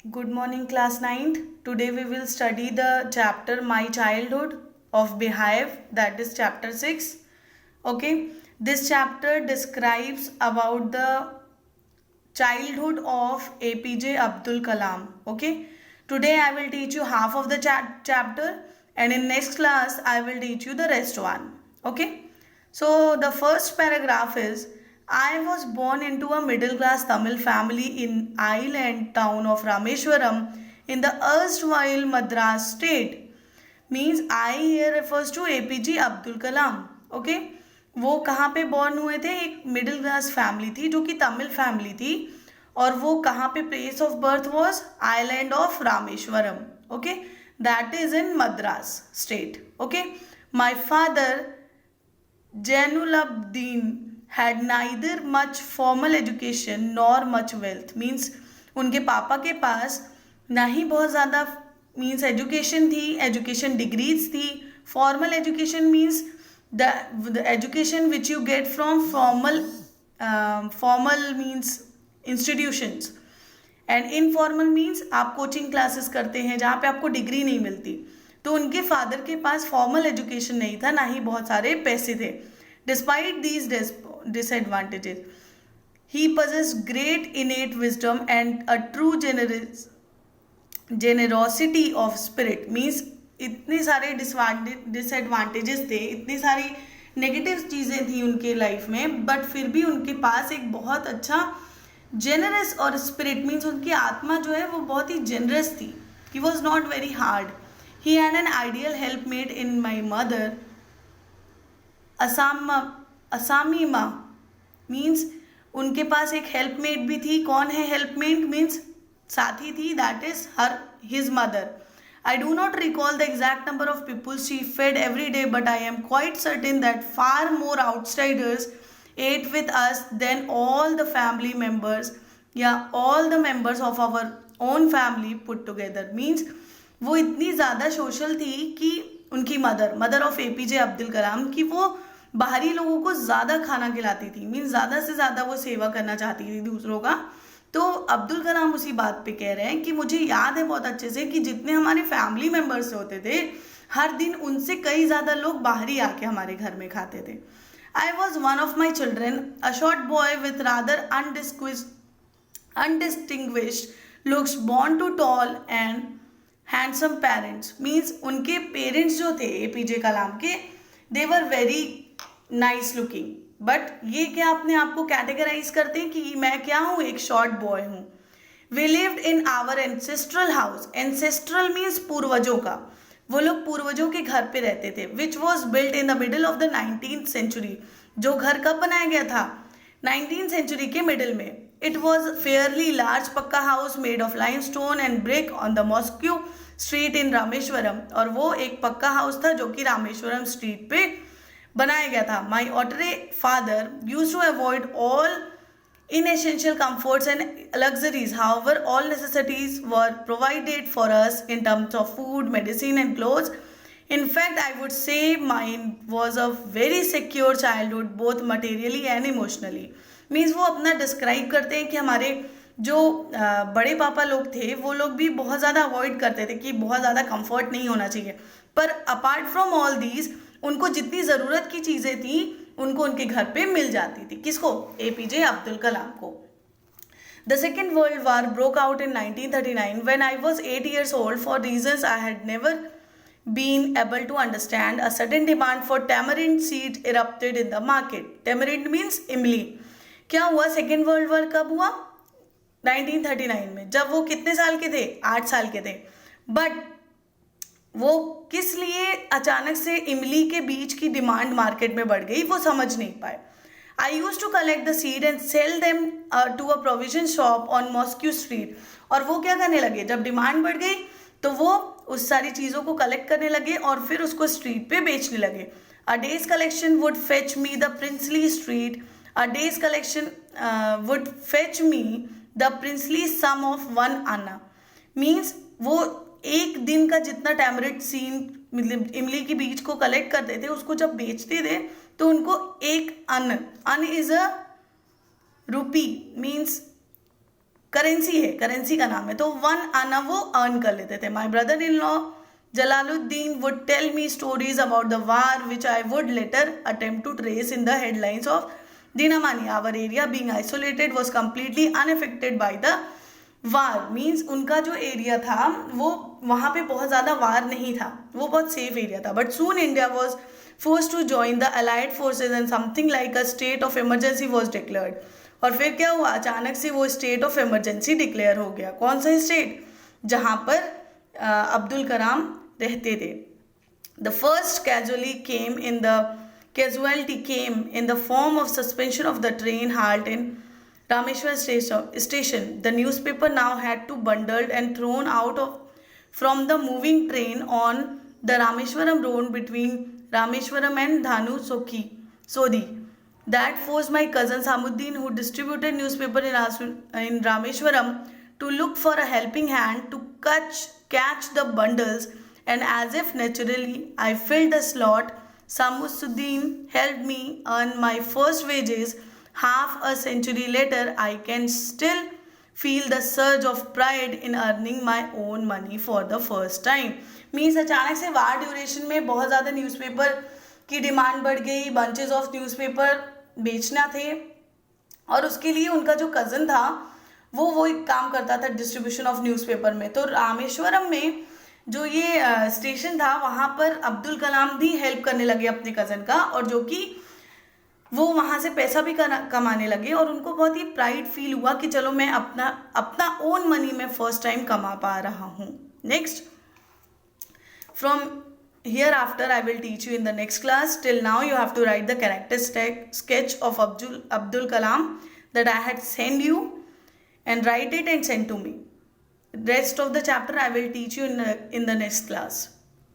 Good morning, class 9th. Today we will study the chapter My Childhood of Beehive, that is chapter 6. Okay, this chapter describes about the childhood of APJ Abdul Kalam. Okay, today I will teach you half of the chapter, and in next class I will teach you the rest one. Okay, so the first paragraph is, I was born into a middle class Tamil family in island town of Rameshwaram in the erstwhile Madras state. Means I here refers to APJ Abdul Kalam. Okay, वो कहाँ पे born हुए थे? एक middle class family थी जो कि Tamil family थी, और वो कहाँ पे place of birth was? Island of Rameswaram. Okay, that is in Madras state. Okay, my father Jainulabdeen had neither much formal education nor much wealth. Means उनके पापा के पास ना ही बहुत ज़्यादा मीन्स एजुकेशन थी, एजुकेशन डिग्रीज थी. Formal education means the education which you get from formal means institutions, and informal means आप कोचिंग क्लासेस करते हैं जहाँ पे आपको डिग्री नहीं मिलती. तो उनके फादर के पास फॉर्मल एजुकेशन नहीं था, ना ही बहुत सारे पैसे थे. Despite these disadvantages, he possessed great innate wisdom and a true generosity of spirit. Means इतने सारे डिसएडवांटेजेस थे, इतनी सारी नेगेटिव चीज़ें थी उनके लाइफ में, बट फिर भी उनके पास एक बहुत अच्छा जेनरस और स्पिरिट मीन्स उनकी आत्मा जो है वो बहुत ही जेनरस थी. He was not very hard. He had an ideal helpmate in my mother Ashiamma. Means उनके पास एक हेल्पमेट भी थी. कौन है हेल्पमेट? मीन्स साथी थी, that is his mother. I do not recall the exact number of people she fed every day, but I am quite certain that far more outsiders ate with us than all the family members या all the members of our own family put together. Means वो इतनी ज़्यादा social थी कि उनकी mother of APJ Abdul Kalam की वो बाहरी लोगों को ज़्यादा खाना खिलाती थी. मीन्स ज़्यादा से ज़्यादा वो सेवा करना चाहती थी दूसरों का. तो अब्दुल कलाम उसी बात पे कह रहे हैं कि मुझे याद है बहुत अच्छे से कि जितने हमारे फैमिली मेम्बर्स होते थे, हर दिन उनसे कई ज़्यादा लोग बाहरी आके हमारे घर में खाते थे. I was one of my children, a short boy with rather undistinguished looks, born to tall and handsome parents. Means उनके पेरेंट्स जो थे APJ कलाम के, they were very nice looking. But ये क्या अपने आप को कैटेगराइज करते हैं कि मैं क्या हूँ? एक शॉर्ट बॉय हूँ. We lived in our ancestral house. Ancestral means पूर्वजों का. वो लोग पूर्वजों के घर पे रहते थे, which was built in the middle of the 19th century. जो घर कब बनाया गया था? 19th सेंचुरी के मिडिल में. It was fairly large pucca house made of limestone and brick on the mosque street in Rameswaram. और वो एक पक्का हाउस था जो कि रामेश्वरम स्ट्रीट पे बनाया गया था. My austere father used to avoid all inessential comforts and luxuries. However, all necessities were provided for us in terms of food, medicine and clothes. In fact, I would say mine was a very secure childhood, both materially and emotionally. Means वो अपना describe करते हैं कि हमारे जो बड़े पापा लोग थे वो लोग भी बहुत ज़्यादा अवॉइड करते थे कि बहुत ज़्यादा कंफर्ट नहीं होना चाहिए, पर अपार्ट फ्रॉम ऑल दीज उनको जितनी ज़रूरत की चीज़ें थी उनको उनके घर पे मिल जाती थी. किसको? APJ अब्दुल कलाम को. The second world war broke out in 1939 when I was 8 years old. For reasons I had never been able to understand, a sudden demand for tamarind seed erupted in the market. Tamarind means इमली. क्या हुआ? Second world war कब हुआ? 1939 में. जब वो कितने साल के थे? 8 साल के थे. बट वो किस लिए अचानक से इमली के बीज की डिमांड मार्केट में बढ़ गई वो समझ नहीं पाए. I used to collect the seed and sell them to a provision shop on mosque street. और वो क्या करने लगे? जब डिमांड बढ़ गई तो वो उस सारी चीज़ों को कलेक्ट करने लगे और फिर उसको स्ट्रीट पे बेचने लगे. A day's collection would fetch me the princely street. A day's collection would fetch me the princely sum of 1 anna. Means वो एक दिन का जितना टैमरिंड सीन मतलब इमली के बीज को कलेक्ट करते थे उसको जब बेचते थे तो उनको एक अन इज अ रूपी. मीन्स करेंसी है, करेंसी का नाम है, तो वन आना वो अर्न कर लेते थे. My brother in law Jalaluddin would tell me stories about the war which I would later attempt to trace in the headlines of Dinamani. Our area being isolated was completely unaffected by the war. Means उनका जो area था वो वहाँ पे बहुत ज़्यादा वार नहीं था, वो बहुत सेफ एरिया था. But soon India was forced to join the allied forces and something like a state of emergency was declared. और फिर क्या हुआ, अचानक से वो स्टेट ऑफ इमरजेंसी डिक्लेयर हो गया. कौन सा स्टेट, जहाँ पर अब्दुल कलाम रहते थे. The first casualty came in the form of suspension of the train halt in Rameshwar station. The newspaper now had to bundled and thrown out from the moving train on the Rameshwaram road between Rameshwaram and Dhanu Sodi. That forced my cousin Samuddin, who distributed newspaper in Rameshwaram, to look for a helping hand to catch the bundles. And as if naturally, I filled the slot. Samuddin helped me earn my first wages. Half a century later, I can still feel the surge of pride in earning my own money for the first time. Means अचानक से वार duration में बहुत ज़्यादा newspaper की demand बढ़ गई, bunches of newspaper बेचना थे, और उसके लिए उनका जो कज़न था वो एक काम करता था डिस्ट्रीब्यूशन ऑफ न्यूज़पेपर में. तो रामेश्वरम में जो ये स्टेशन था वहाँ पर अब्दुल कलाम भी हेल्प करने लगे अपने कज़न का, और जो कि वो वहाँ से पैसा भी कमाने लगे, और उनको बहुत ही प्राइड फील हुआ कि चलो मैं अपना ओन मनी में फर्स्ट टाइम कमा पा रहा हूँ. Next, from here after I will teach you in the next class. Till now you have to write the character sketch of Abdul Kalam that I had sent you, and write it and send to me. Rest of the chapter I will teach you in the next class.